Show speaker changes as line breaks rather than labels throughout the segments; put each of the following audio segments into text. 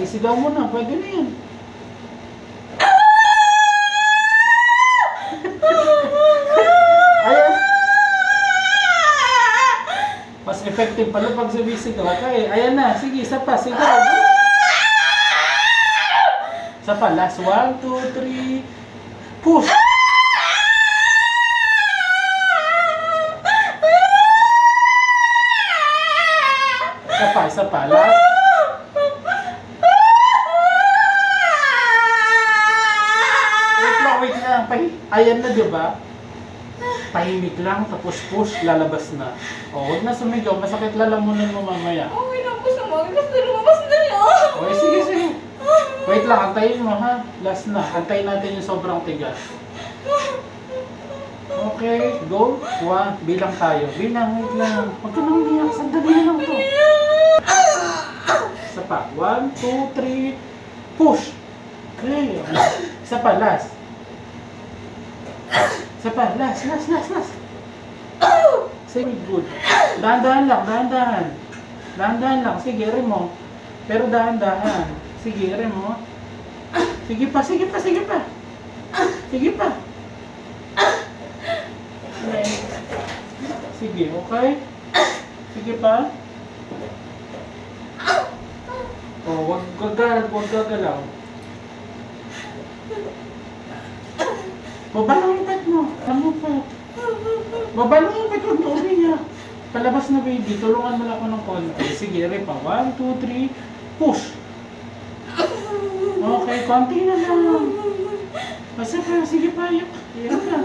Isigaw mo na, pwede na yan. Ayan. Mas effective pala pag sumisigaw ka eh. Ayan na, sige, isa pa, sigaw. Isa pa, last 1, 2, 3, push! Isa pa, last. Wait lang. Ayan na, diba? Tahimik lang, tapos push, lalabas na. O, huwag na sumigaw, masakit lalamunan mo mamaya.
Okay lang po sa mga. Basta lumabas na yan.
Okay, sige. Wait lang, antayin mo ha. Last na, antayin natin yung sobrang tigas. Okay, go. 1, bilang tayo. Bilang, wait lang. Huwag ka nang biyak, sandali na lang to. Isa pa, 1, 2, 3, push! Okay, isa pa, last. Isa pa, last. Sige, good. Dahan-dahan lang. Dahan-dahan lang, sige, rin mo. Pero dahan-dahan. Sige, rin mo. Sige pa. Okay. Sige, okay? Sige pa. Oh, wag gagalaw. Baba lang yung pet mo. Baba lang yung pet mo. Huwag niya. Palabas na baby. Tulungan mo lang ako ng konti. Sige, ripa. 1, 2, 3. Push. Okay, konti na lang. Basta pa. Sige pa. Hirap na.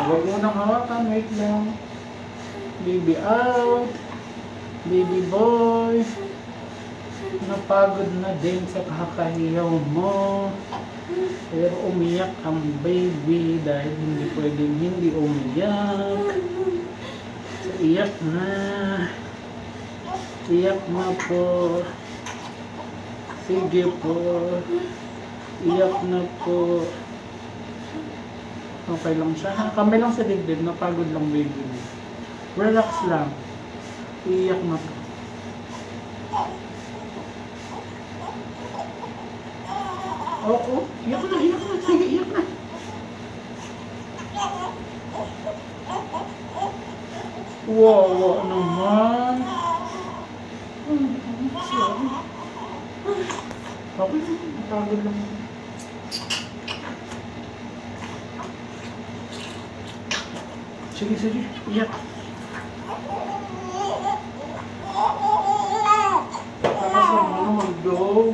Huwag mo nang hawakan, wait lang. Baby out. Baby boy. Napagod na din sa kakahiyaw mo. Pero umiyak ang baby dahil hindi pwedeng hindi umiyak. So, iyak na. Iyak na po. Sige po. Iyak na po. Okay lang siya. Kamay lang sa dibdib. Napagod lang baby. Relax lang. Iyak na po. Oo. Iyak na. Sige, iyak na. Wow naman. Sorry. Okay. Napagod lang. Sige, iyak. Tapos mo mag-go.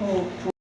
Opo.